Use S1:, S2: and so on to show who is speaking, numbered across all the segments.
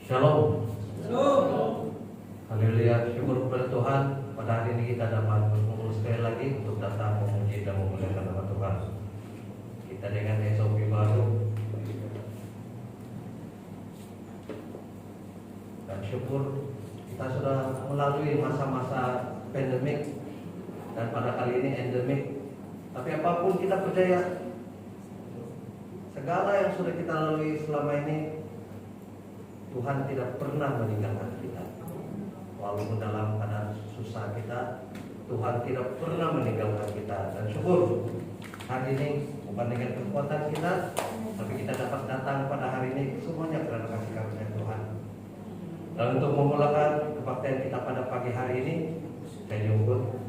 S1: Shalom.
S2: Shalom.
S1: Haleluya, syukur kepada Tuhan. Pada hari ini kita dapat berkumpul sekali lagi untuk datang memuji dan memuliakan nama Tuhan. Kita dengan SOP baru dan syukur kita sudah melalui masa-masa pandemik dan pada kali ini endemik. Tapi apapun kita percaya, segala yang sudah kita lalui selama ini, Tuhan tidak pernah meninggalkan kita. Walaupun dalam keadaan susah kita, Tuhan tidak pernah meninggalkan kita. Dan syukur hari ini bukan dengan kekuatan kita, tapi kita dapat datang pada hari ini semuanya karena kasih karunia Tuhan. Dan untuk memulakan kebaktian kita pada pagi hari ini, saya jemput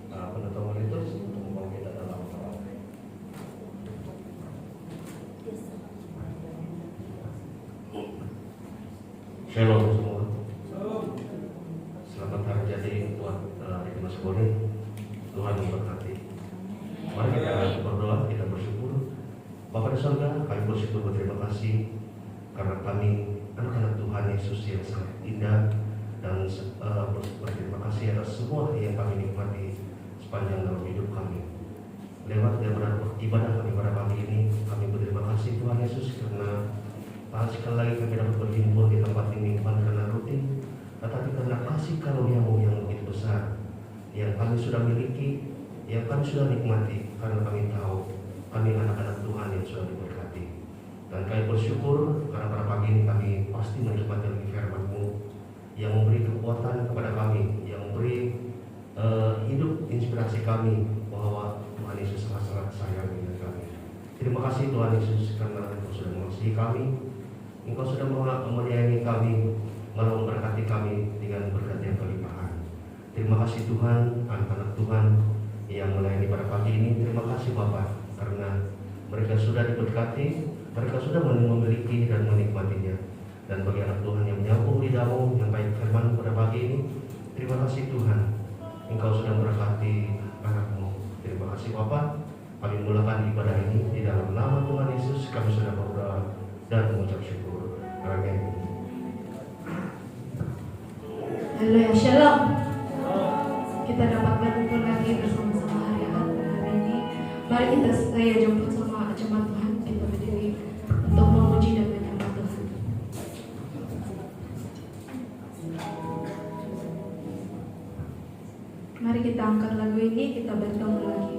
S1: penutup melitus untuk membawa kita dalam doa. Shalom semua. Selamat hari jadi buat Dimas Boni. Tuhan memberkati. Mari kita berdoa, kita bersyukur. Bapa di surga, kami bersyukur berterima kasih karena kami anak-anak Tuhan Yesus yang sangat indah, dan berterima kasih atas semua yang kami nikmati sepanjang dalam hidup kami. Lewat daripada ibadah kami pada pagi ini, kami berterima kasih Tuhan Yesus karena sekali lagi kami dapat berhimpun di tempat ini, bukan karena rutin, tetapi karena kasih karunia-Mu yang begitu besar, yang kami sudah miliki, yang kami sudah nikmati, karena kami tahu kami anak-anak Tuhan yang sudah diberkati. Dan kami bersyukur karena pada pagi ini kami pasti menikmati lagi firman-Mu yang memberi kekuatan kepada kami, yang memberi hidup inspirasi kami bahwa Tuhan Yesus sangat-sangat sayang dengan kami. Terima kasih Tuhan Yesus karena Engkau sudah mengasihi kami, Engkau sudah menyayangi kami, malah memberkati kami dengan berkat yang kelimpahan. Terima kasih Tuhan, anak-anak Tuhan yang melayani pada pagi ini. Terima kasih Bapa karena mereka sudah diberkati, mereka sudah memiliki dan menikmatinya. Dan bagi anak Tuhan yang menyambung lidahmu, yang baik firman pada pagi ini, terima kasih Tuhan, Engkau sudah memberkati anak-Mu. Terima kasih Bapa. Kami mulakan ibadah ini di dalam nama Tuhan Yesus. Kami sudah berdoa dan mengucap syukur. Amin.
S3: Haleluya, shalom. Kita dapat berkumpul lagi bersama-sama hari Ahad hari ini. Mari saya jemput sama jemaat Tuhan, kita berdiri untuk memuji dan menyembah Tuhan. Mari kita angkat lagu ini, kita bertemu lagi.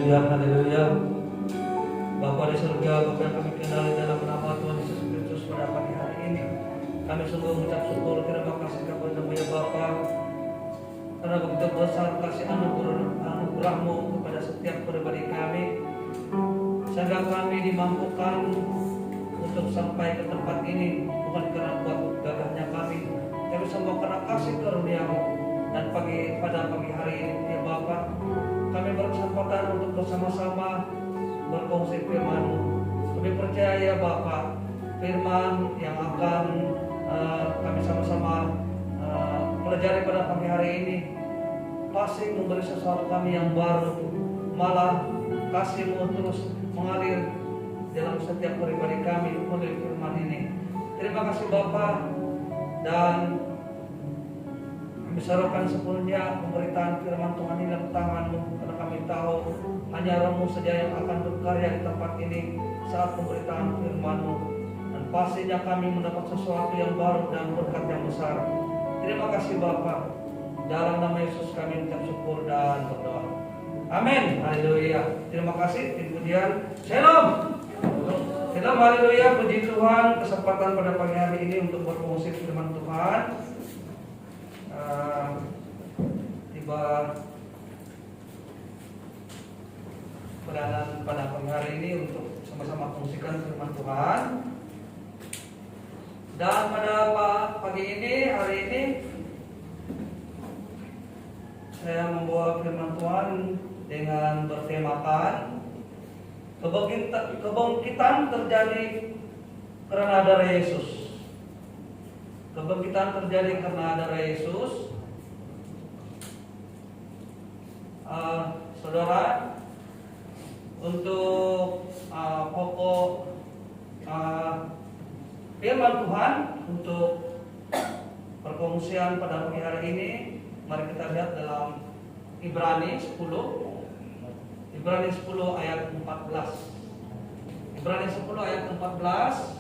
S2: Haleluya, haleluya. Bapa di surga, Bapa yang kami kenal dalam nama Tuhan Yesus Kristus pada pagi hari ini, kami sungguh mengucap syukur, terima kasih kepada Bapa, karena begitu besar kasih anugerah-Mu kepada setiap pribadi kami, sehingga kami dimampukan untuk sampai ke tempat ini, bukan karena kuat gagahnya kami, tapi semua karena kasih karunia-Mu. Dan pada pagi hari ini, ya Bapa, kami berkesempatan untuk bersama-sama berkongsi firman-Mu. Kami percaya Bapa, firman yang akan kami sama-sama pelajari pada pagi hari ini pasti memberi sesuatu kami yang baru, malah kasih-Mu terus mengalir dalam setiap pribadi kami melalui firman ini. Terima kasih Bapa, dan kami serahkan sepenuhnya pemberitaan firman Tuhan ini dalam tangan-Mu, karena kami tahu hanya Roh-Mu saja yang akan berkarya di tempat ini saat pemberitaan firman-Mu, dan pastinya kami mendapat sesuatu yang baru dan berkat yang besar. Terima kasih Bapa, dalam nama Yesus kami mengucap syukur dan berdoa. Amin. Haleluya. Terima kasih. Kemudian Shalom. Shalom. Haleluya. Puji Tuhan, kesempatan pada pagi hari ini untuk berkongsi firman Tuhan. Tiba peranan pada pagi hari ini untuk sama-sama kongsikan firman Tuhan. Dan pada pagi ini, hari ini, saya membawa firman Tuhan dengan bertemakan kebangkitan terjadi karena darah Yesus. Kebangkitan terjadi karena darah Yesus. Saudara, untuk pokok firman Tuhan untuk perkongsian pada pagi hari ini, mari kita lihat dalam Ibrani 10. Ibrani 10 ayat 14. Ibrani 10 ayat 14.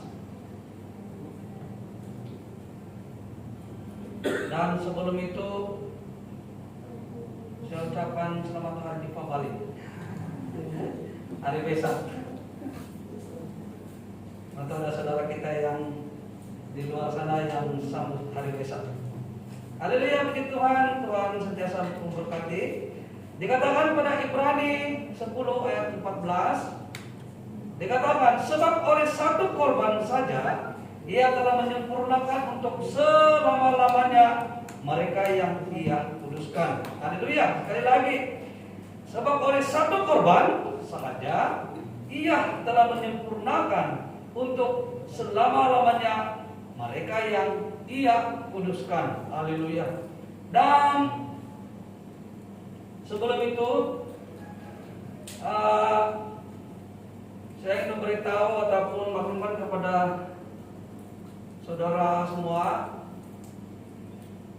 S2: Dan sebelum itu saya ucapkan selamat hari Dipabali, hari Wesak. Atau ada saudara kita yang di luar sana yang sambut hari Wesak. Haleluya, puji Tuhan. Tuhan sentiasa memberkati. Dikatakan pada Ibrani 10 ayat 14, dikatakan, sebab oleh satu korban saja Ia telah menyempurnakan untuk selama-lamanya mereka yang Ia kuduskan. Haleluya. Sekali lagi, sebab oleh satu korban saja Ia telah menyempurnakan untuk selama-lamanya mereka yang Ia kuduskan. Haleluya. Dan sebelum itu saya ingin memberitahu ataupun maklumkan kepada saudara semua,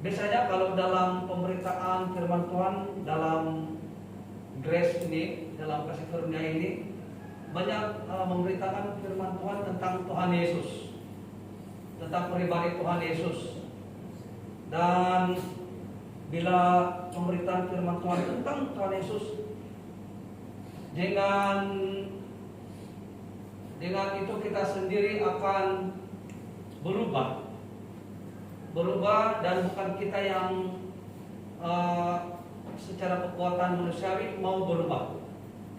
S2: biasanya kalau dalam pemberitaan firman Tuhan dalam grace ini, dalam kasih karunia ini, banyak memberitakan firman Tuhan tentang Tuhan Yesus, tentang pribadi Tuhan Yesus. Dan bila pemberitaan firman Tuhan tentang Tuhan Yesus, dengan itu kita sendiri akan berubah dan bukan kita yang secara kekuatan manusiawi mau berubah.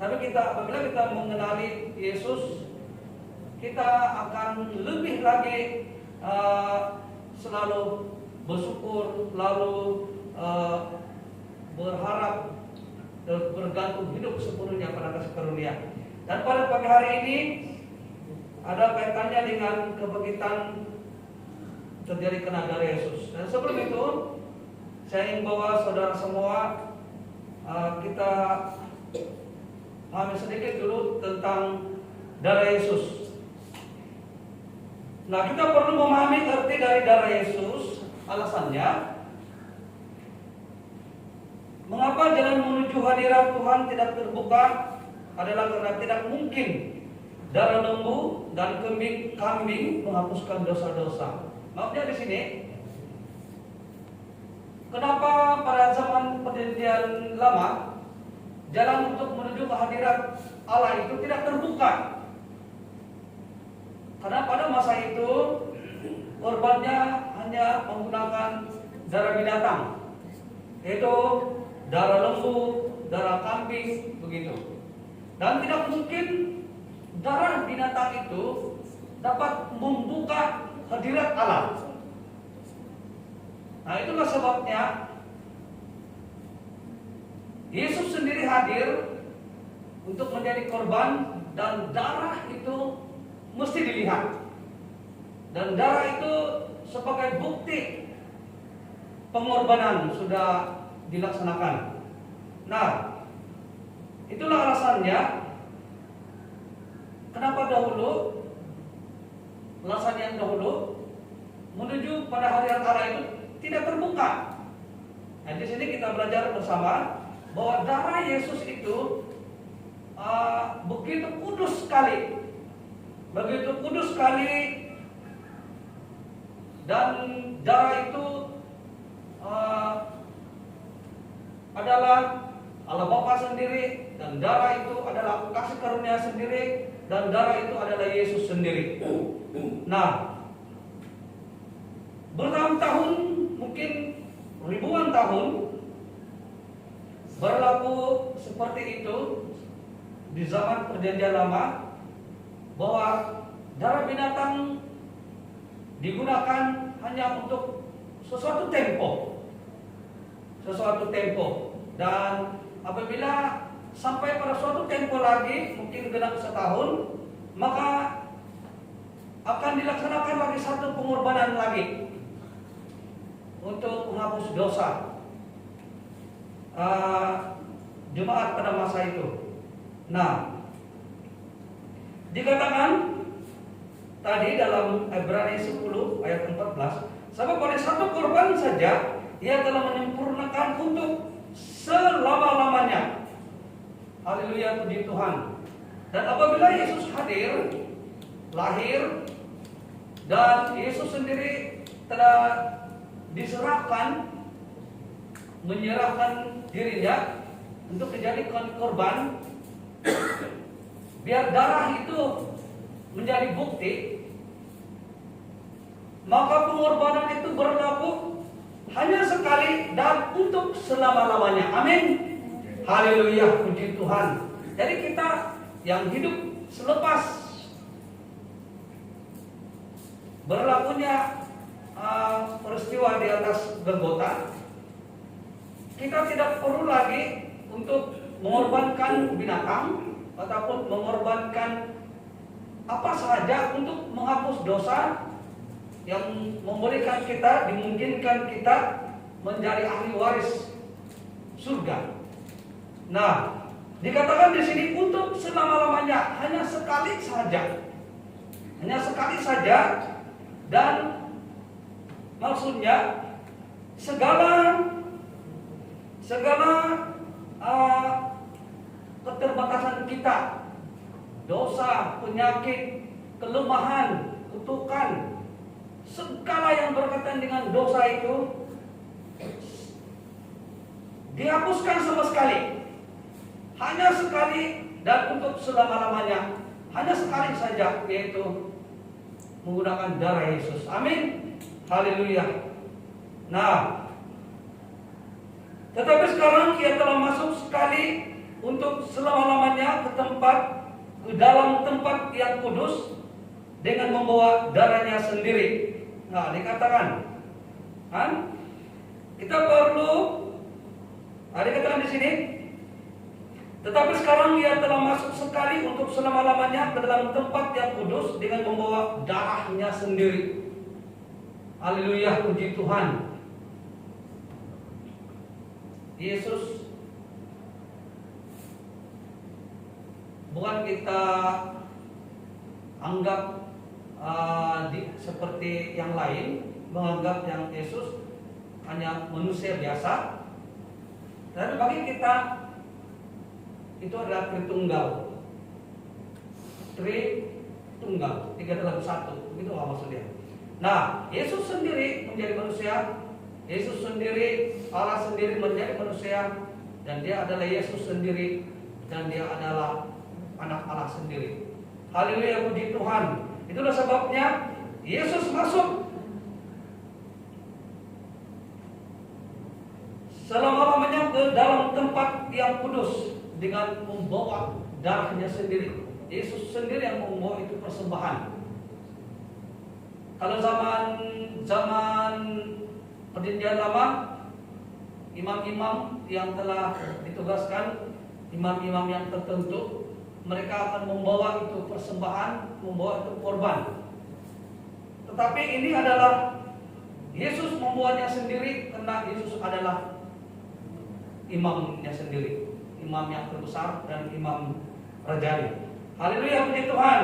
S2: Tapi apabila kita mengenali Yesus, kita akan lebih lagi selalu bersyukur, lalu berharap bergantung hidup sepenuhnya pada kasih karunia. Dan pada pagi hari ini ada kaitannya dengan kebangkitan terjadi karena darah Yesus. Dan sebelum itu, saya ingin bawa saudara semua kita pahami sedikit dulu tentang darah Yesus. Nah, kita perlu memahami arti dari darah Yesus. Alasannya, mengapa jalan menuju hadirat Tuhan tidak terbuka adalah karena tidak mungkin darah lembu dan kambing menghapuskan dosa-dosa. Maksudnya di sini, kenapa pada zaman perjanjian lama jalan untuk menuju kehadiran Allah itu tidak terbuka. Karena pada masa itu korbannya hanya menggunakan darah binatang, yaitu darah lembu, darah kambing, begitu. Dan tidak mungkin darah binatang itu dapat membuka hadirat Allah. Nah, itulah sebabnya Yesus sendiri hadir untuk menjadi korban, dan darah itu mesti dilihat. Dan darah itu sebagai bukti pengorbanan sudah dilaksanakan. Nah, itulah alasannya kenapa alasan yang dahulu menuju pada hadirat Allah itu tidak terbuka. Nah, di sini kita belajar bersama bahwa darah Yesus itu begitu kudus sekali, dan darah itu adalah Allah Bapa sendiri, dan darah itu adalah kasih karunia sendiri, dan darah itu adalah Yesus sendiri. Nah, bertahun-tahun, mungkin ribuan tahun berlaku seperti itu di zaman Perjanjian Lama, bahwa darah binatang digunakan hanya untuk sesuatu tempo, dan apabila sampai pada suatu tempo lagi, mungkin genap setahun, maka akan dilaksanakan lagi satu pengorbanan lagi untuk menghapus dosa jemaat pada masa itu. Nah, dikatakan tadi dalam Ibrani 10 ayat 14, sebab oleh satu korban saja ia telah menyempurnakan untuk selama-lamanya. Haleluya, puji Tuhan. Dan apabila Yesus hadir, lahir, dan Yesus sendiri telah menyerahkan dirinya untuk dijadikan korban, biar darah itu menjadi bukti, maka pengorbanan itu berlaku hanya sekali dan untuk selama-lamanya. Amin. Haleluya, puji Tuhan. Jadi kita yang hidup selepas berlakunya peristiwa di atas Golgota, kita tidak perlu lagi untuk mengorbankan binatang ataupun mengorbankan apa saja untuk menghapus dosa yang dimungkinkan kita menjadi ahli waris surga. Nah, dikatakan di sini untuk selama-lamanya, hanya sekali saja, dan maksudnya segala keterbatasan kita, dosa, penyakit, kelemahan, kutukan, segala yang berkaitan dengan dosa itu dihapuskan sama sekali. Hanya sekali dan untuk selama-lamanya. Hanya sekali saja, yaitu menggunakan darah Yesus. Amin. Haleluya. Nah, tetapi sekarang ia telah masuk sekali untuk selama-lamanya ke dalam tempat yang kudus dengan membawa darahnya sendiri. Nah, dikatakan, kita perlu, dikatakan di sini, tetapi sekarang ia telah masuk sekali untuk selama-lamanya ke dalam tempat yang kudus dengan membawa darahnya sendiri. Haleluya, puji Tuhan. Yesus bukan kita anggap seperti yang lain, menganggap yang Yesus hanya manusia biasa. Tapi bagi kita itu adalah Tritunggal, tiga dalam satu, begitu maksudnya. Nah, Yesus sendiri menjadi manusia, Yesus sendiri, Allah sendiri menjadi manusia, dan dia adalah Yesus sendiri, dan dia adalah anak Allah sendiri. Haleluya, puji Tuhan. Itulah sebabnya Yesus masuk selama-lamanya ke dalam tempat yang kudus dengan membawa darahnya sendiri. Yesus sendiri yang membawa itu persembahan. Kalau zaman perjanjian lama, imam-imam yang telah ditugaskan, imam-imam yang tertentu, mereka akan membawa itu persembahan, membawa itu korban. Tetapi ini adalah Yesus membawanya sendiri, karena Yesus adalah imamnya sendiri, imam yang terbesar dan imam rajani. Haleluya, puji Tuhan.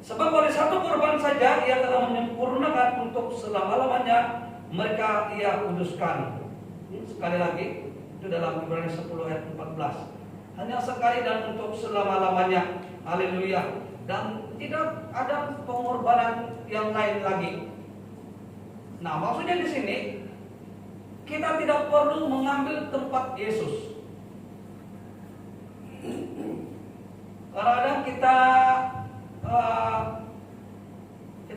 S2: Sebab oleh satu korban saja ia telah menyempurnakan untuk selama-lamanya mereka ia kuduskan. Sekali lagi, itu dalam Ibrani 10 ayat 14. Hanya sekali dan untuk selama-lamanya. Haleluya. Dan tidak ada pengorbanan yang lain lagi. Nah, maksudnya di sini kita tidak perlu mengambil tempat Yesus. Kadang-kadang kita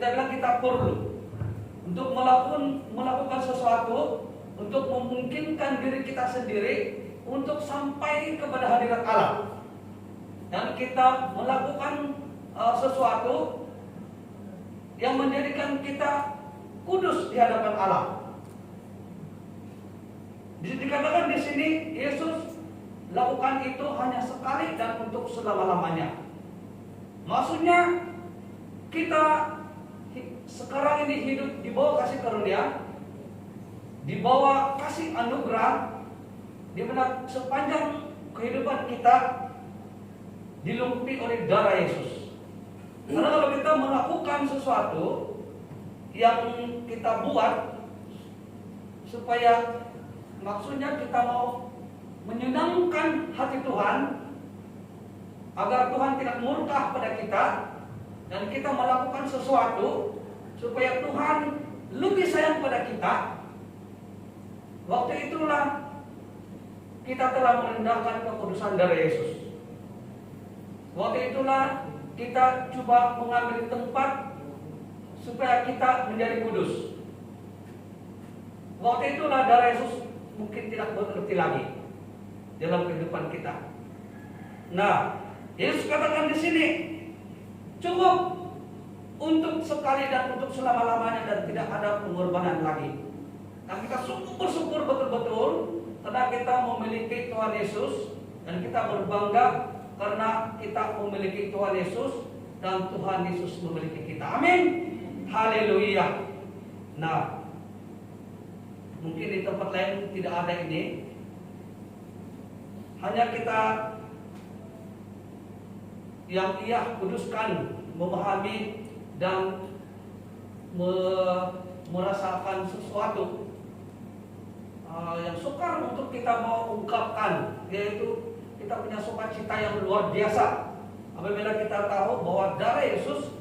S2: bilang kita perlu untuk melakukan sesuatu untuk memungkinkan diri kita sendiri untuk sampai kepada hadirat Allah, dan kita melakukan sesuatu yang menjadikan kita kudus di hadapan Allah. Dikatakan di sini Yesus lakukan itu hanya sekali dan untuk selama-lamanya. Maksudnya kita sekarang ini hidup di bawah kasih karunia, di bawah kasih anugerah, di mana sepanjang kehidupan kita dilengkapi oleh darah Yesus. Karena kalau kita melakukan sesuatu yang kita buat supaya maksudnya kita mau menyenangkan hati Tuhan, agar Tuhan tidak murka pada kita, dan kita melakukan sesuatu supaya Tuhan lebih sayang pada kita, waktu itulah kita telah merendahkan kekudusan darah Yesus. Waktu itulah kita coba mengambil tempat supaya kita menjadi kudus. Waktu itulah darah Yesus mungkin tidak berarti lagi dalam kehidupan kita. Nah, Yesus katakan di sini cukup untuk sekali dan untuk selama-lamanya, dan tidak ada pengorbanan lagi. Nah, kita sungguh bersyukur betul-betul karena kita memiliki Tuhan Yesus, dan kita berbangga karena kita memiliki Tuhan Yesus dan Tuhan Yesus memiliki kita. Amin. Haleluya. Nah, mungkin di tempat lain tidak ada ini. Hanya kita yang ia kuduskan, memahami dan merasakan sesuatu yang sukar untuk kita mau ungkapkan, yaitu kita punya sukacita yang luar biasa apabila kita tahu bahwa darah Yesus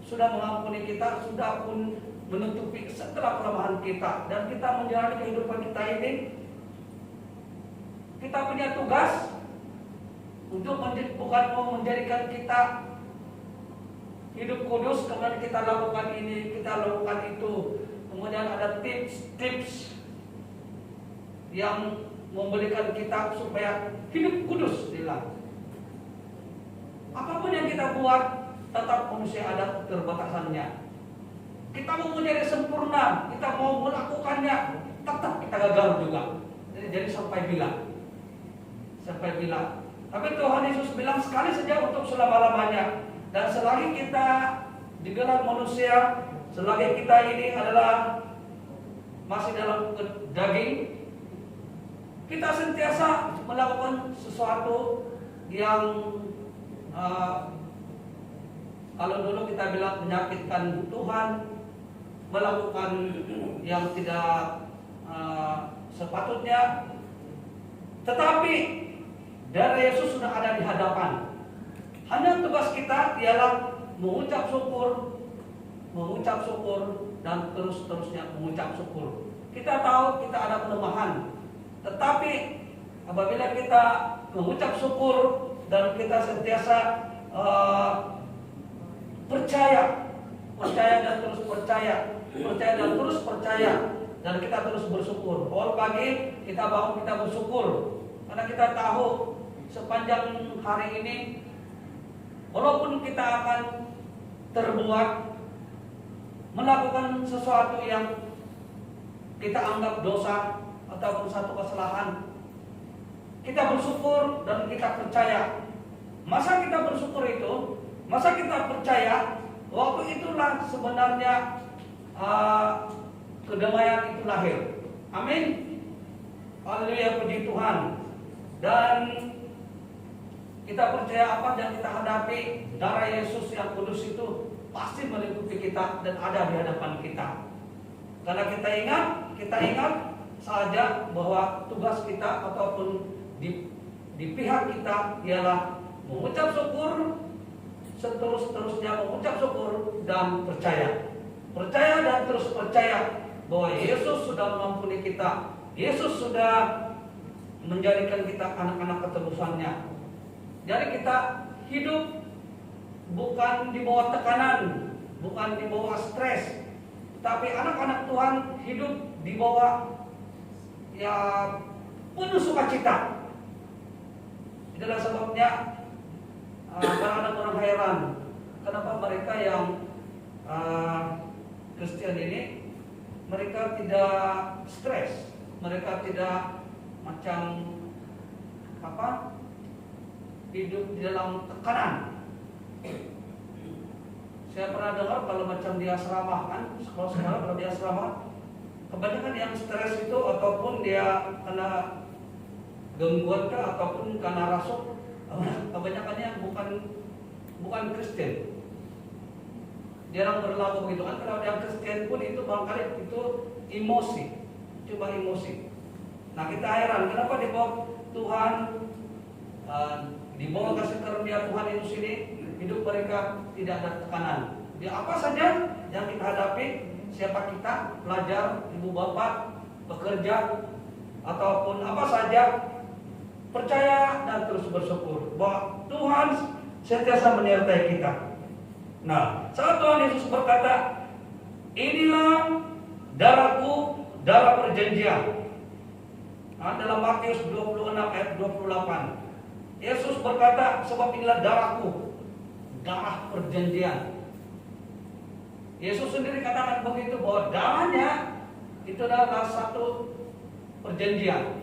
S2: sudah mengampuni kita, sudah pun menutupi segala kelemahan kita, dan kita menjalani kehidupan kita ini. Kita punya tugas untuk bukan mau menjadikan kita hidup kudus, kemudian kita lakukan ini, kita lakukan itu. Kemudian ada tips-tips yang memberikan kita supaya hidup kudus. Apapun yang kita buat, tetap manusia ada keterbatasannya. Kita mau menjadi sempurna, kita mau melakukannya, tetap kita gagal juga. Jadi sampai bila. Tapi Tuhan Yesus bilang sekali saja untuk selama-lamanya. Dan selagi kita digelar manusia, selagi kita ini adalah masih dalam daging, kita sentiasa melakukan sesuatu yang kalau dulu kita bilang menyakitkan Tuhan, melakukan yang tidak sepatutnya. Tetapi darah Yesus sudah ada di hadapan. Hanya tugas kita ialah mengucap syukur, dan terus-terusnya mengucap syukur. Kita tahu kita ada kelemahan, Tetapi apabila kita mengucap syukur dan kita sentiasa percaya dan terus percaya, dan terus percaya, dan kita terus bersyukur. Awal pagi kita bangun, kita bersyukur karena kita tahu sepanjang hari ini, walaupun kita akan terbuat melakukan sesuatu yang kita anggap dosa ataupun satu kesalahan, kita bersyukur dan kita percaya. Masa kita bersyukur itu, masa kita percaya, waktu itulah sebenarnya kedamaian itu lahir. Amin. Haleluya, puji Tuhan. Dan kita percaya apa yang kita hadapi, darah Yesus yang kudus itu pasti melingkupi kita dan ada di hadapan kita. Karena kita ingat saja bahwa tugas kita ataupun di pihak kita ialah mengucap syukur, seterus-terusnya mengucap syukur dan percaya. Percaya dan terus percaya bahwa Yesus sudah mengampuni kita. Yesus sudah menjadikan kita anak-anak ketebusannya. Jadi kita hidup bukan di bawah tekanan, bukan di bawah stres, tapi anak-anak Tuhan hidup di bawah ya penuh sukacita. Itulah sebabnya kadang-kadang orang heran kenapa mereka yang Kristen ini mereka tidak stres, mereka tidak macam hidup di dalam tekanan. Saya pernah dengar kalau macam di asrama kan, sekolah kalau di asrama, kebanyakan yang stres itu ataupun dia kena gangguan ataupun karena rasuk, kebanyakannya bukan Kristen. Jarang berlaku begitu kan. Kalau yang Kristen pun itu barangkali itu emosi, cuma emosi. Nah kita heran kenapa di bawah Tuhan, di bawah kasih karunia Tuhan itu sini hidup mereka tidak ada tekanan. Di apa saja yang kita hadapi, siapa kita, pelajar, ibu bapak, pekerja, ataupun apa saja, percaya dan terus bersyukur bahwa Tuhan sentiasa menyertai kita. Nah, saat Tuhan Yesus berkata, inilah darahku, darah perjanjian. Nah, dalam Matius 26 ayat 28, Yesus berkata, sebab inilah darahku, darah perjanjian. Yesus sendiri katakan begitu bahwa darahnya itu adalah satu perjanjian.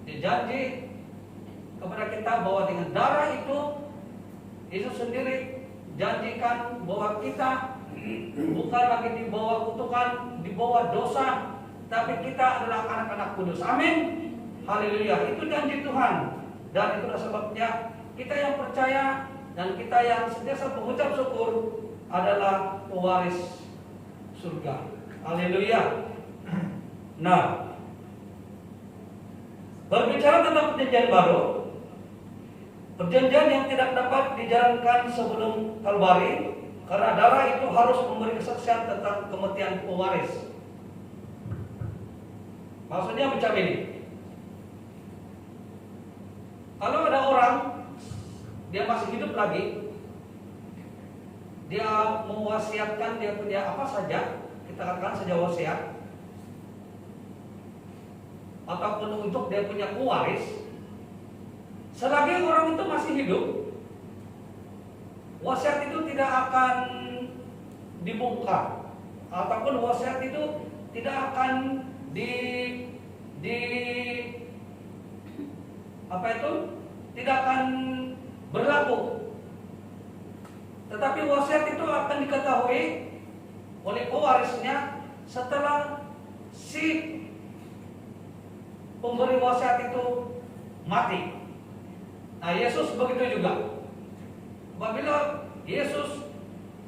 S2: Dia janji kepada kita bahwa dengan darah itu Yesus sendiri janjikan bahwa kita bukan lagi di bawah kutukan, di bawah dosa, tapi kita adalah anak-anak kudus. Amin. Haleluya. Itu janji Tuhan. Dan itulah sebabnya kita yang percaya dan kita yang sentiasa mengucap syukur adalah pewaris surga. Haleluya. Nah, berbicara tentang perjanjian baru, perjanjian yang tidak dapat dijalankan sebelum Kalvari, karena darah itu harus memberi kesaksian tentang kematian pewaris. Maksudnya macam ini. Kalau ada orang dia masih hidup lagi, dia mewasiatkan dia punya apa saja, kita katakan saja wasiat, ataupun untuk dia punya pewaris, selagi orang itu masih hidup, wasiat itu tidak akan dibongkar, ataupun wasiat itu tidak akan tidak akan berlaku. Tetapi wasiat itu akan diketahui oleh pewarisnya setelah si pemberi wasiat itu mati. Nah, Yesus begitu juga. Apabila Yesus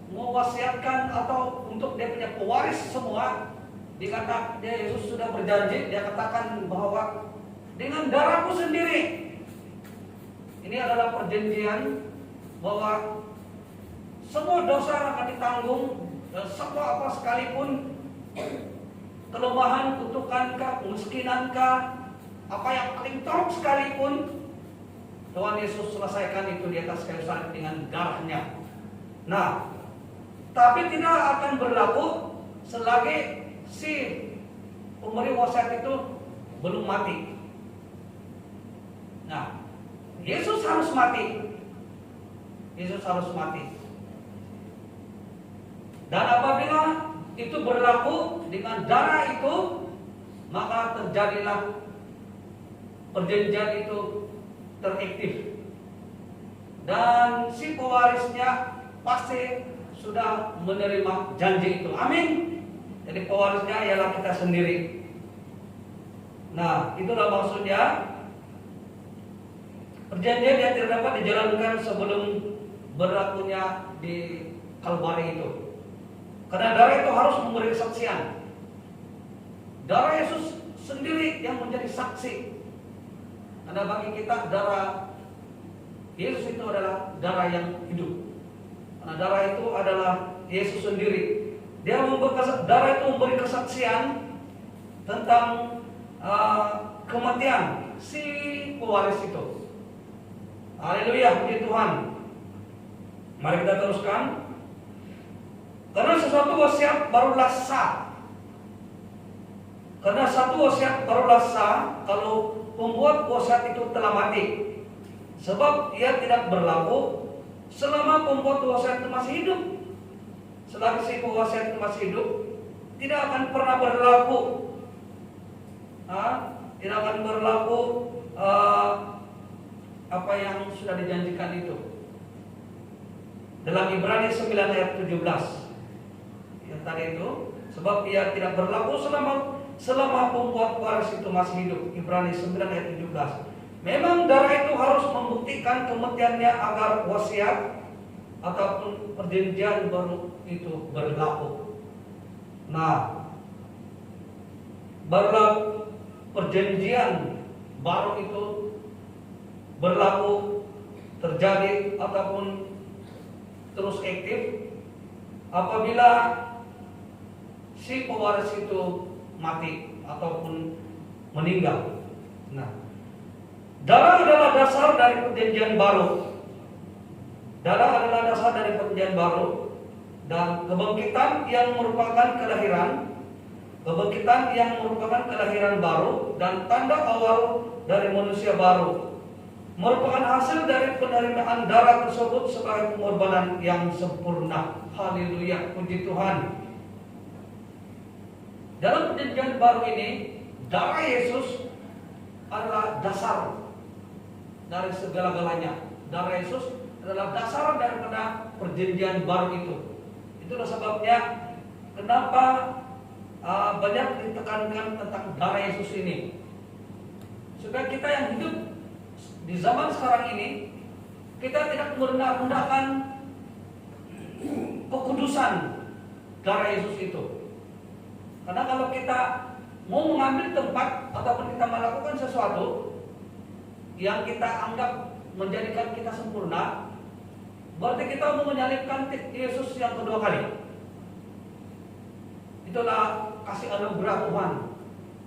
S2: mewasiatkan atau untuk dia punya pewaris semua, dikatakan dia Yesus sudah berjanji, dia katakan bahwa dengan darahku sendiri, ini adalah perjanjian bahwa semua dosa akan ditanggung dan semua apa sekalipun kelemahan, kutukankah, kemiskinankah, apa yang paling teruk sekalipun, Tuhan Yesus selesaikan itu di atas kayu salib dengan darahnya. Nah, tapi tidak akan berlaku selagi si pemberi wasiat itu belum mati. Nah, Yesus harus mati. Yesus harus mati. Dan apabila itu berlaku dengan darah itu, maka terjadilah perjanjian itu teraktif. Dan si pewarisnya pasti sudah menerima janji itu. Amin. Jadi pewarisnya ialah kita sendiri. Nah, itulah maksudnya perjanjian yang tidak dapat dijalankan sebelum berlakunya di Kalvari itu. Karena darah itu harus memberi kesaksian. Darah Yesus sendiri yang menjadi saksi. Karena bagi kita darah Yesus itu adalah darah yang hidup. Karena darah itu adalah Yesus sendiri. Darah itu memberi kesaksian tentang kematian si pewaris itu. Haleluya, puji Tuhan. Mari kita teruskan. Karena sesuatu wasiat barulah sah. Karena satu wasiat barulah sah kalau pembuat wasiat itu telah mati. Sebab ia tidak berlaku selama pembuat wasiat itu masih hidup. Selagi si wasiat itu masih hidup, tidak akan pernah berlaku. Tidak akan berlaku apa yang sudah dijanjikan itu. Dalam Ibrani 9 ayat 17. Yang tadi itu, sebab ia tidak berlaku selama pembuat waris itu masih hidup. Ibrani 9 ayat 17. Memang darah itu harus membuktikan kematiannya agar wasiat ataupun perjanjian baru itu berlaku. Nah, barulah perjanjian baru itu berlaku, terjadi ataupun terus aktif apabila si pewaris itu mati ataupun meninggal. Nah, darah adalah dasar dari perjanjian baru. Darah adalah dasar dari perjanjian baru dan kebangkitan yang merupakan kelahiran baru dan tanda awal dari manusia baru. Merupakan hasil dari penerimaan darah tersebut sebagai pengorbanan yang sempurna. Haleluya, puji Tuhan. Dalam perjanjian baru ini, darah Yesus adalah dasar dari segala-galanya. Darah Yesus adalah dasar daripada perjanjian baru itu. Itulah sebabnya kenapa banyak ditekankan tentang darah Yesus ini. Supaya kita yang hidup di zaman sekarang ini, kita tidak merendahkan kekudusan darah Yesus itu. Karena kalau kita mau mengambil tempat ataupun kita melakukan sesuatu yang kita anggap menjadikan kita sempurna, berarti kita mau menyalibkan Yesus yang kedua kali. Itulah kasih anugerah Tuhan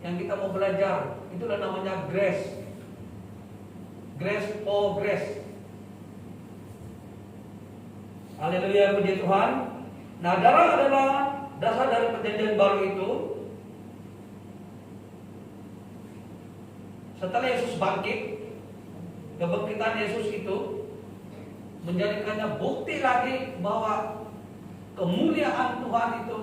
S2: yang kita mau belajar. Itulah namanya grace. Grace for grace. Haleluya, puji Tuhan. Nah, darah adalah dasar dari perjanjian baru itu. Setelah Yesus bangkit, kebangkitan Yesus itu menjadikannya bukti lagi bahwa kemuliaan Tuhan itu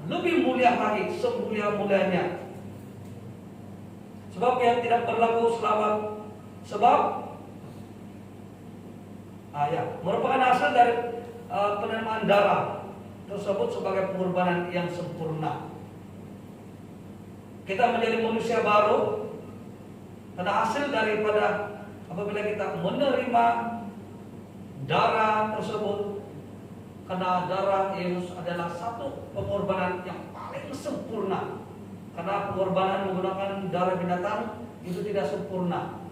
S2: lebih mulia lagi, semulia-mulianya. Sebab yang tidak berlaku merupakan hasil dari penerimaan darah tersebut sebagai pengorbanan yang sempurna. Kita menjadi manusia baru karena hasil daripada apabila kita menerima darah tersebut. Karena darah Yesus adalah satu pengorbanan yang paling sempurna. Karena pengorbanan menggunakan darah binatang itu tidak sempurna.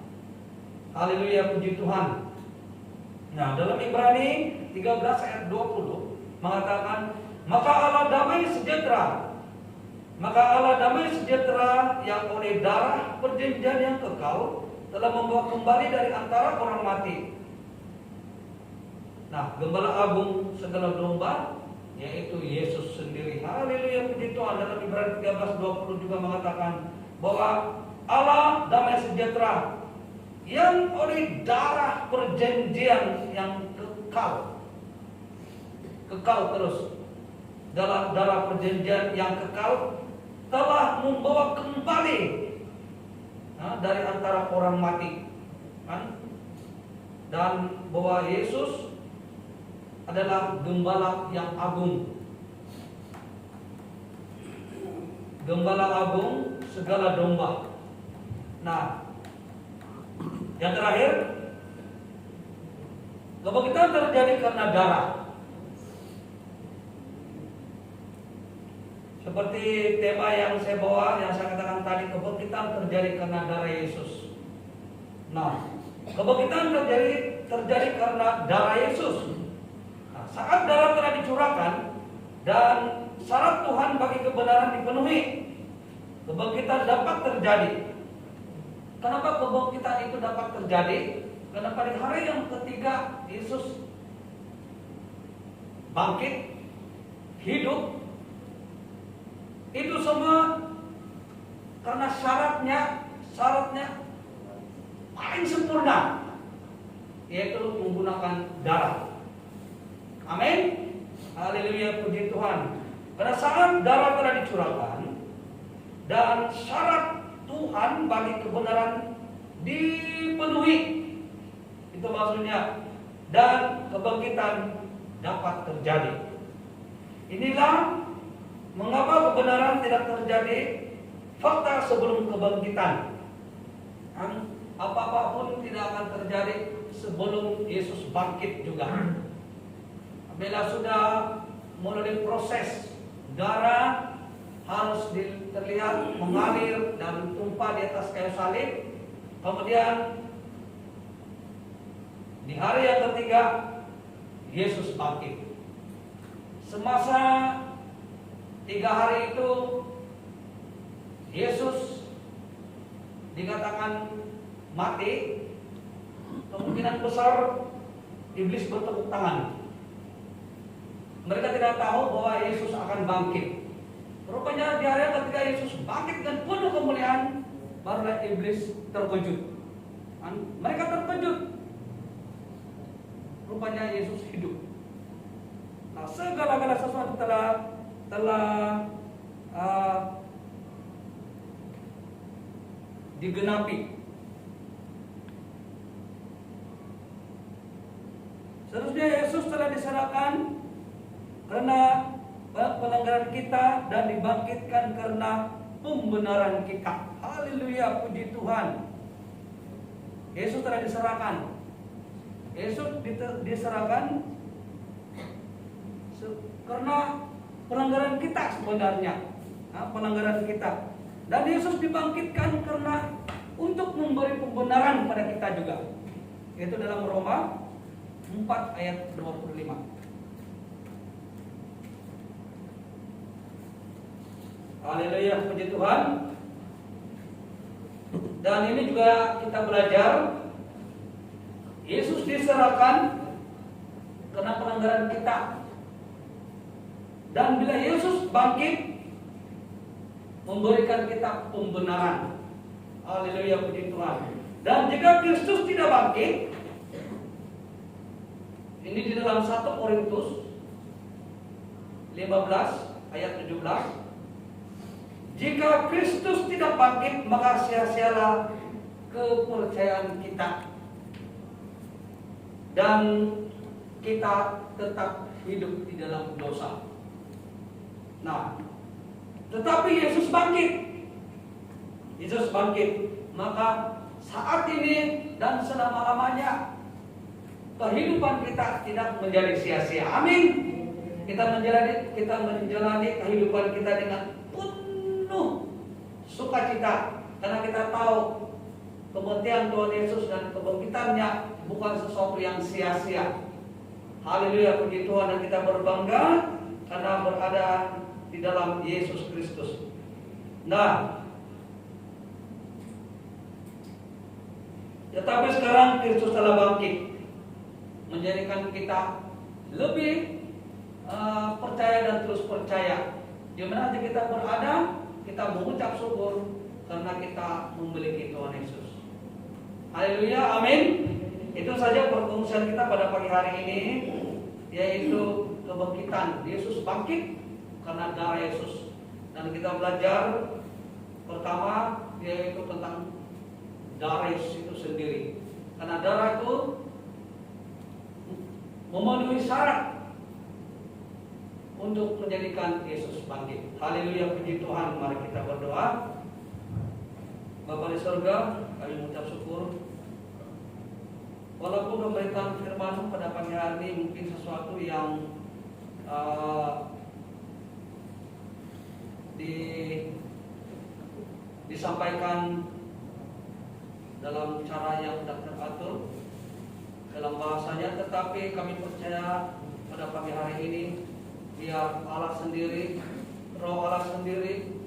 S2: Haleluya, puji Tuhan. Nah, dalam Ibrani 13 ayat 20 mengatakan, maka Allah damai sejahtera. Maka Allah damai sejahtera yang oleh darah perjanjian yang kekal telah membawa kembali dari antara orang mati. Nah, gembala agung segala domba yaitu Yesus sendiri. Haleluya, puji Tuhan. Dalam Ibrani 13:20 juga mengatakan bahwa Allah damai sejahtera yang oleh darah perjanjian yang kekal terus, dalam darah perjanjian yang kekal telah membawa kembali dari antara orang mati, kan? Dan bahwa Yesus adalah gembala yang agung, gembala agung segala domba. Nah, yang terakhir, kebangkitan terjadi karena darah. Seperti tema yang saya bawa, yang saya katakan tadi, kebangkitan terjadi karena darah Yesus. Nah, kebangkitan terjadi karena darah Yesus. Nah, saat darah telah dicurahkan dan syarat Tuhan bagi kebenaran dipenuhi, kebangkitan dapat terjadi. Kenapa kebangkitan itu dapat terjadi? Karena pada hari yang ketiga Yesus bangkit, hidup. Itu semua karena syaratnya paling sempurna, yaitu menggunakan darah. Amin. Haleluya, puji Tuhan. Karena saat darah telah dicurahkan dan syarat Tuhan bagi kebenaran dipenuhi, itu maksudnya, dan kebangkitan dapat terjadi. Inilah mengapa kebenaran tidak terjadi fakta sebelum kebangkitan. Apa-apapun tidak akan terjadi sebelum Yesus bangkit juga. Bila sudah melalui proses, darah harus terlihat mengalir dan tumpah di atas kayu salib. Kemudian di hari yang ketiga Yesus bangkit. Semasa 3 hari itu Yesus dikatakan mati, kemungkinan besar iblis bertepuk tangan. Mereka tidak tahu bahwa Yesus akan bangkit. Rupanya di hari ketika Yesus bangkit dan penuh kemuliaan, barulah iblis terkejut. Mereka terkejut. Rupanya Yesus hidup. Nah, segala-gala sesuatu telah digenapi. Seterusnya Yesus telah diserahkan karena pelanggaran kita dan dibangkitkan karena pembenaran kita. Haleluya, puji Tuhan. Yesus telah diserahkan. Yesus diserahkan karena pelanggaran kita sebenarnya, pelanggaran kita. Dan Yesus dibangkitkan karena untuk memberi pembenaran pada kita juga. Itu dalam Roma 4 ayat 25. Haleluya, puji Tuhan. Dan ini juga kita belajar, Yesus diserahkan karena pelanggaran kita. Dan bila Yesus bangkit, memberikan kita pembenaran. Haleluya, puji Tuhan. Dan jika Kristus tidak bangkit, ini di dalam 1 Korintus 15 ayat 17. Jika Kristus tidak bangkit, maka sia-sialah kepercayaan kita, dan kita tetap hidup di dalam dosa. Nah, tetapi Yesus bangkit. Yesus bangkit, maka saat ini dan selama-lamanya kehidupan kita tidak menjadi sia-sia. Amin. Kita menjalani kehidupan kita dengan penuh sukacita, karena kita tahu kematian Tuhan Yesus dan kebangkitannya bukan sesuatu yang sia-sia. Haleluya, puji Tuhan. Dan kita berbangga karena berada di dalam Yesus Kristus. Nah, tetapi sekarang Kristus telah bangkit, menjadikan kita lebih percaya dan terus percaya. Di mana kita berada, kita mengucap syukur karena kita memiliki Tuhan Yesus. Haleluya, amin. Itu saja perkongsian kita pada pagi hari ini, yaitu kebangkitan. Yesus bangkit karena darah Yesus. Dan kita belajar pertama yaitu tentang darah Yesus itu sendiri. Karena darah itu memenuhi syarat untuk menjadikan Yesus bangkit. Haleluya, puji Tuhan. Mari kita berdoa. Bapa di surga, kami mengucap syukur. Walaupun pemberitaan firman pada pagi hari ini mungkin sesuatu yang disampaikan dalam cara yang tidak teratur dalam bahasanya, tetapi kami percaya pada pagi hari ini biar Allah sendiri, Roh Allah sendiri,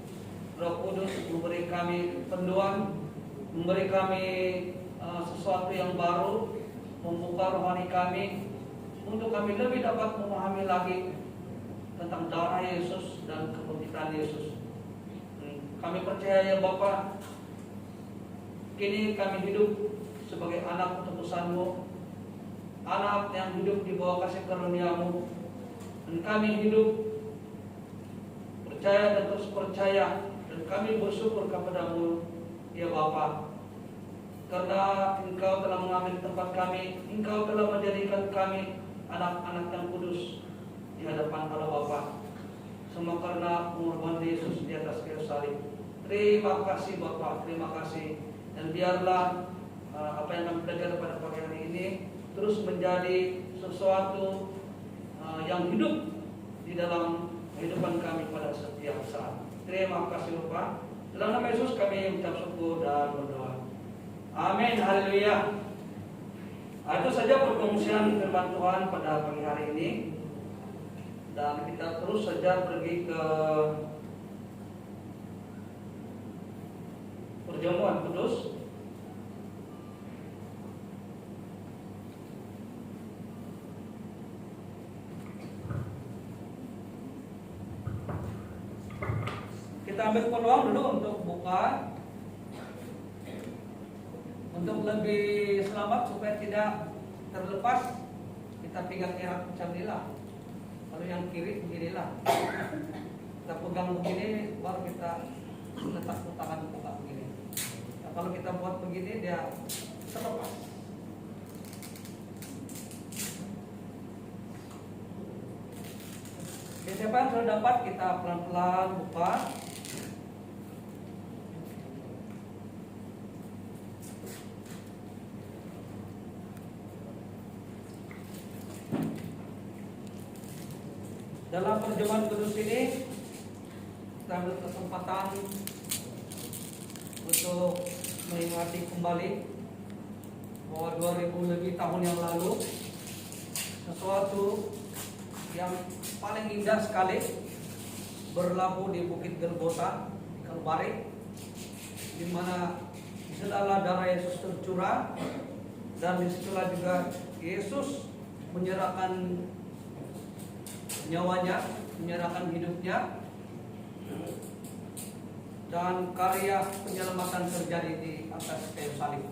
S2: Roh Kudus memberi kami panduan, memberi kami sesuatu yang baru, membuka rohani kami untuk kami lebih dapat memahami lagi tentang darah Yesus dan kebangkitan Yesus. Kami percaya ya Bapa, kini kami hidup sebagai anak tebusan-Mu, anak yang hidup di bawah kasih karunia-Mu, dan kami hidup percaya dan terus percaya, dan kami bersyukur kepada-Mu ya Bapa, karena Engkau telah mengambil tempat kami, Engkau telah menjadikan kami anak-anak yang kudus di hadapan Allah Bapa. Semua karena pengorbanan Yesus di atas kayu salib. Terima kasih Bapa, terima kasih. Dan biarlah apa yang kami belajar pada pagi hari ini terus menjadi sesuatu yang hidup di dalam kehidupan kami pada setiap saat. Terima kasih Bapa. Dalam nama Yesus kami mengucap syukur dan berdoa. Amin, haleluya. Itu saja perkongsian firman Tuhan pada pagi hari ini. Dan kita terus saja pergi ke perjamuan kudus. Kita ambil peluang dulu untuk buka, untuk lebih selamat supaya tidak terlepas. Kita pegang erat pecah. Kalau yang kiri beginilah, kita pegang begini, baru kita letak tangan buka begini. Nah, kalau kita buat begini dia terlepas. Oke, siapa yang sudah dapat, kita pelan-pelan buka. Dalam perjamuan kudus ini kita ambil kesempatan untuk mengingati kembali bahwa 2000 lebih tahun yang lalu sesuatu yang paling indah sekali berlabuh di Bukit Golgota di Kalvari, di mana disitulah darah Yesus tercurah, dan disitulah juga Yesus menyerahkan nyawanya, menyerahkan hidupnya, dan karya penyelamatan terjadi di atas kayu salib.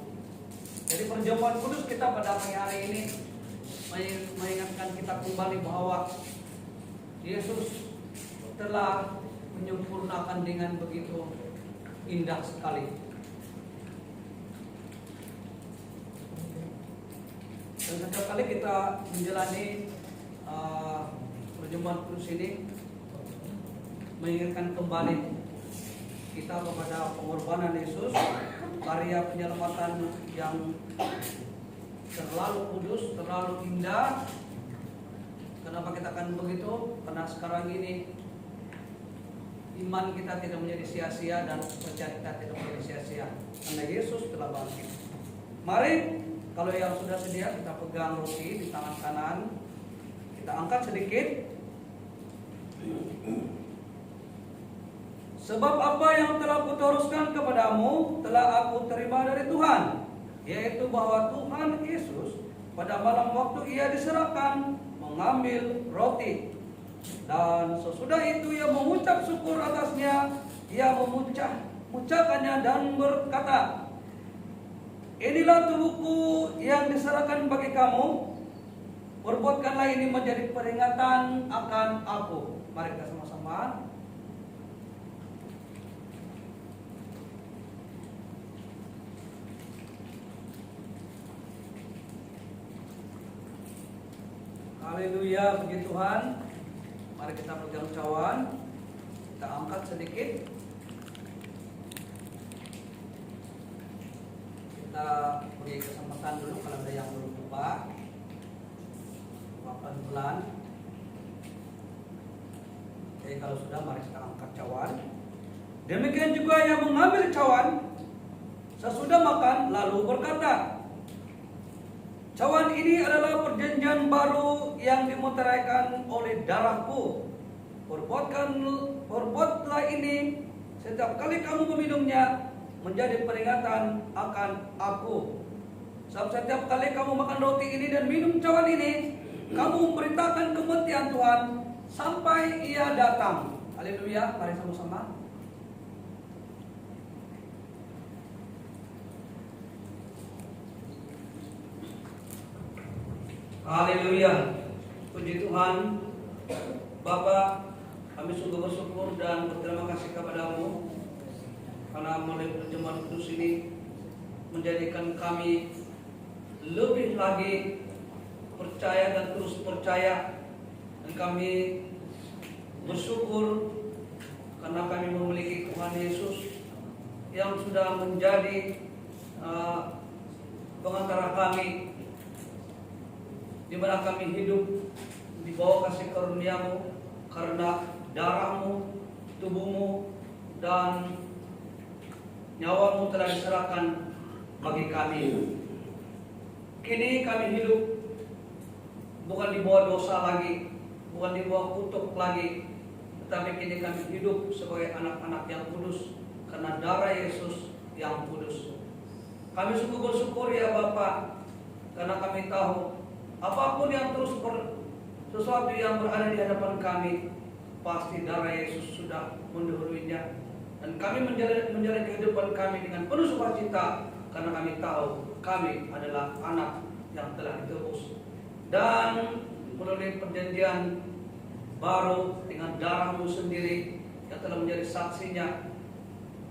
S2: Jadi perjamuan kudus kita pada pagi hari ini mengingatkan kita kembali bahwa Yesus telah menyempurnakan dengan begitu indah sekali. Dan setiap kali kita menjalani perjamuan kudus ini mengingatkan kembali kita kepada pengorbanan Yesus, karya penyelamatan yang terlalu kudus, terlalu indah. Kenapa kita akan begitu? Karena sekarang ini iman kita tidak menjadi sia-sia dan percaya kita tidak menjadi sia-sia karena Yesus telah bangkit. Mari, kalau yang sudah sedia, kita pegang roti di tangan kanan, kita angkat sedikit. Sebab apa yang telah kuteruskan kepadamu telah aku terima dari Tuhan, yaitu bahwa Tuhan Yesus pada malam waktu ia diserahkan mengambil roti, dan sesudah itu ia mengucap syukur atasnya, ia mengucapkannya dan berkata, inilah tubuhku yang diserahkan bagi kamu, perbuatkanlah ini menjadi peringatan akan aku. Mari kita sama-sama. Haleluya, puji Tuhan. Mari kita pegang cawan, kita angkat sedikit. Kita beri kesempatan dulu kalau ada yang belum lupa. Pelan-pelan. Jadi kalau sudah, mari kita angkat cawan. Demikian juga yang mengambil cawan sesudah makan lalu berkata, cawan ini adalah perjanjian baru yang dimeteraikan oleh darahku. Perbuatlah ini setiap kali kamu meminumnya menjadi peringatan akan aku. Sebab setiap kali kamu makan roti ini dan minum cawan ini, kamu memberitakan kematian Tuhan sampai ia datang. Haleluya, mari sama-sama. Haleluya, puji Tuhan. Bapa, kami sungguh bersyukur dan berterima kasih kepadamu karena melalui perjamuan kudus ini menjadikan kami lebih lagi percaya dan terus percaya, dan kami bersyukur karena kami memiliki Tuhan Yesus yang sudah menjadi pengantara kami, di mana kami hidup di bawah kasih karunia-Mu karena darah-Mu, tubuh-Mu, dan nyawa-Mu telah diserahkan bagi kami. Kini kami hidup bukan di bawah dosa lagi, bukan di bawah kutuk lagi, tetapi kini kami hidup sebagai anak-anak yang kudus karena darah Yesus yang kudus. Kami sungguh bersyukur ya Bapa, karena kami tahu apapun yang sesuatu yang berada di hadapan kami, pasti darah Yesus sudah mendahuluinya. Dan kami menjalani kehidupan kami dengan penuh sukacita, karena kami tahu kami adalah anak yang telah ditebus. Dan melalui perjanjian baru dengan darah-Mu sendiri yang telah menjadi saksinya,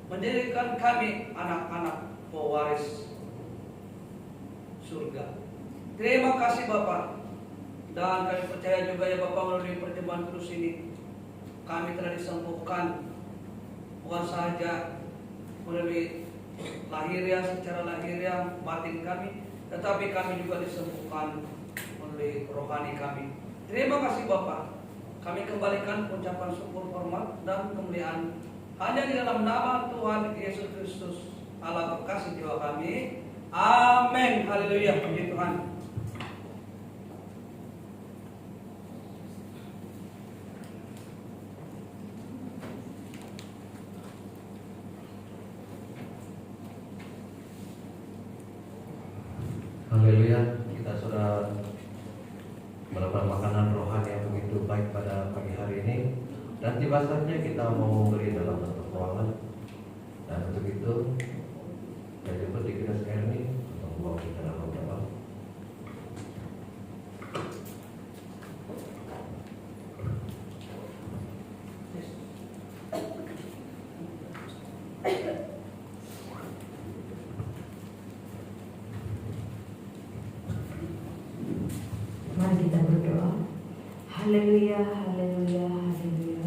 S2: menjadikan kami anak-anak pewaris surga. Terima kasih Bapak. Dan kami percaya juga ya Bapak, melalui perjamuan kudus ini kami telah disembuhkan, bukan saja melalui lahiriah, secara lahiriah batin kami, tetapi kami juga disembuhkan melalui rohani kami. Terima kasih Bapak. Kami kembalikan ucapan syukur, hormat, dan kemuliaan hanya di dalam nama Tuhan Yesus Kristus, Allah kekasih jiwa kami. Amin. Haleluya, puji Tuhan.
S1: Haleluya, kita sudah melakukan makanan rohani yang begitu baik pada pagi hari ini, dan tiba saatnya kita mau memberi dalam bentuk ruangan. Dan untuk itu saya jemput di kita sekarang ini untuk membawa kita dalam doa.
S3: Mari kita berdoa. Haleluya, haleluya, haleluya.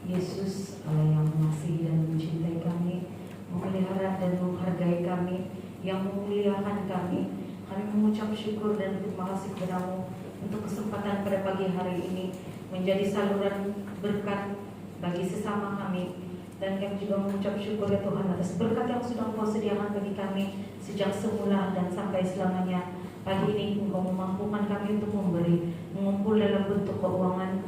S3: Yesus, Allah yang mengasihi dan mencintai kami, memelihara dan menghargai kami, yang memuliakan kami. Kami mengucap syukur dan terima kasih kepada-Mu untuk kesempatan pada pagi hari ini menjadi saluran berkat bagi sesama kami. Dan kami juga mengucap syukur ya Tuhan atas berkat yang sudah Engkau sediakan bagi kami sejak semula dan sampai selamanya. Pagi ini Engkau memampukan kami untuk memberi, mengumpul dalam bentuk keuangan,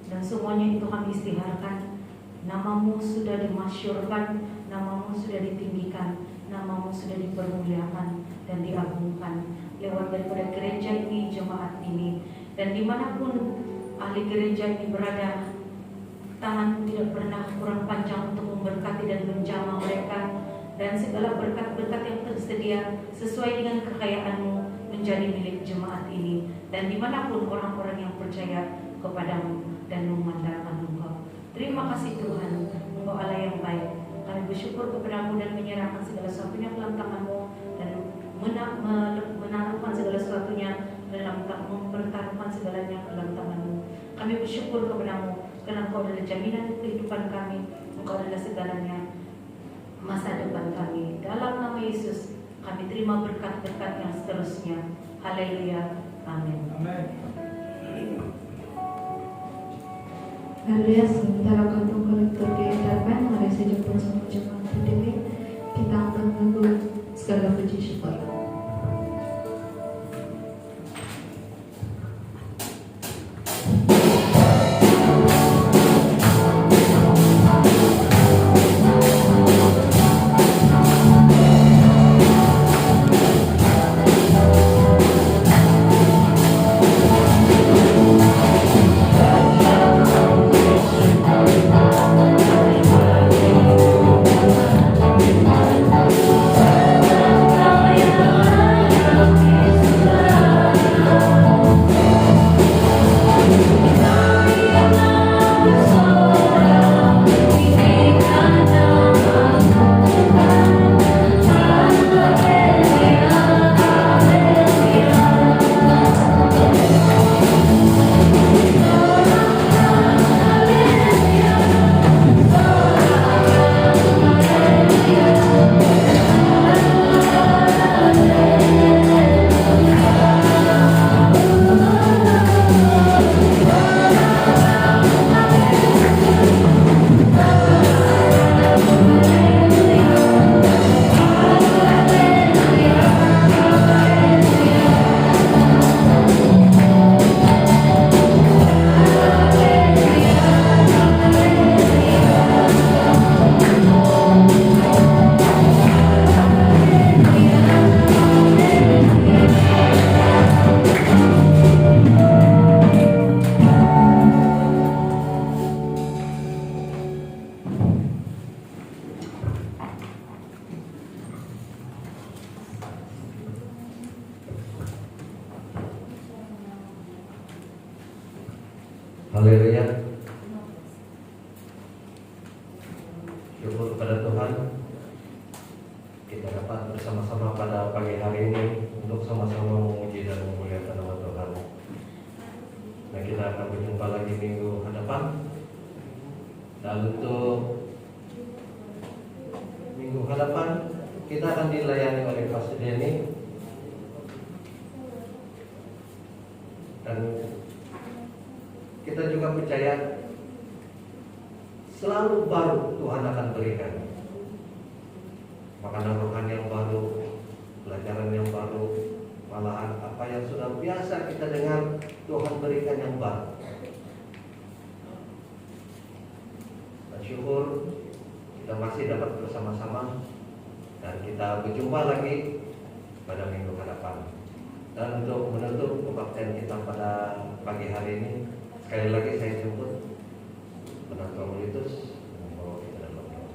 S3: dan semuanya itu kami istiharkan
S4: Namamu sudah dimasyurkan, namamu sudah ditinggikan, namamu sudah dipermuliakan dan diagungkan lewat daripada gereja ini, jemaat ini. Dan dimanapun ahli gereja ini berada, tangan tidak pernah kurang panjang untuk memberkati dan menjamah mereka, dan segala berkat-berkat yang tersedia sesuai dengan kekayaan-Mu menjadi milik jemaat ini, dan dimanapun orang-orang yang percaya kepadamu dan memandangkan Engkau. Terima kasih Tuhan, Engkau Allah yang baik. Kami bersyukur kepadamu dan menyerahkan segala sesuatunya ke dalam tangan-Mu, dan menaruhkan segala sesuatunya dalam mempertaruhkan segalanya ke dalam tangan-Mu. Kami bersyukur kepadamu karena Engkau adalah jaminan kehidupan kami, Engkau adalah segalanya masa depan kami. Dalam nama Yesus kami terima berkat-berkat yang seterusnya. Haleluya. Amin.
S2: Amin.
S3: Haleluya. Sementara kantong kolektor diedarkan, mari saja bersama jemaat berdiri. Kita akan menunggu segala puji syukur.
S1: Haleluya. Syukur kepada Tuhan, kita dapat bersama-sama pada pagi hari ini untuk sama-sama memuji dan memuliakan nama Tuhan. Nah, kita akan berjumpa lagi minggu hadapan. Dan untuk minggu hadapan kita akan dilayani oleh Pastor Denny. Dan kita juga percaya selalu baru Tuhan akan berikan makanan rohani yang baru, pelajaran yang baru, malahan apa yang sudah biasa kita dengar Tuhan berikan yang baru. Bersyukur kita masih dapat bersama-sama dan kita berjumpa lagi pada minggu hadapan. Dan untuk menutup kebaktian kita pada pagi hari ini, sekali lagi saya jemput Penata Molitus membawa kita dalam doa.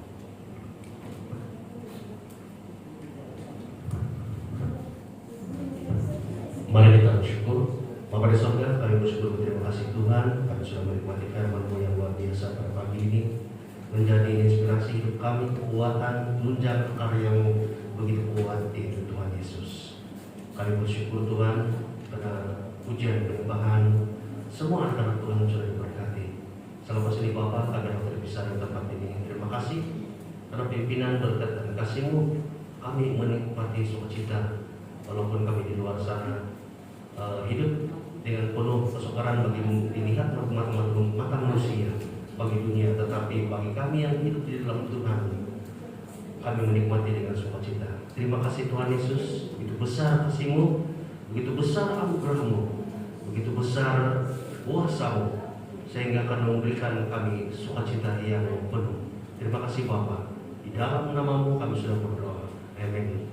S1: Mari kita bersyukur. Bapa di surga, kami bersyukur berterima kasih Tuhan, kami sudah menikmati firman-Mu yang luar biasa pada pagi ini, menjadi inspirasi hidup kami, kekuatan, tunjang karya yang begitu kuat di hidup Tuhan Yesus. Kami bersyukur Tuhan karena pujian penyembahan semua anak-anak Tuhan yang sudah diberkati. Selamat sini Bapa, kami dapat berpisah di tempat ini. Terima kasih karena pimpinan berkat dan kasih-Mu kami menikmati sukacita walaupun kami di luar sana hidup dengan penuh kesukaran bagi dilihat mata manusia bagi dunia, tetapi bagi kami yang hidup di dalam Tuhan kami menikmati dengan sukacita. Terima kasih Tuhan Yesus, begitu besar kasih-Mu, begitu besar anugerah-Mu, begitu besar kuasa-Mu sehingga akan memberikan kami sukacita yang penuh. Terima kasih Bapa. Di dalam namamu kami sudah berdoa. Amin.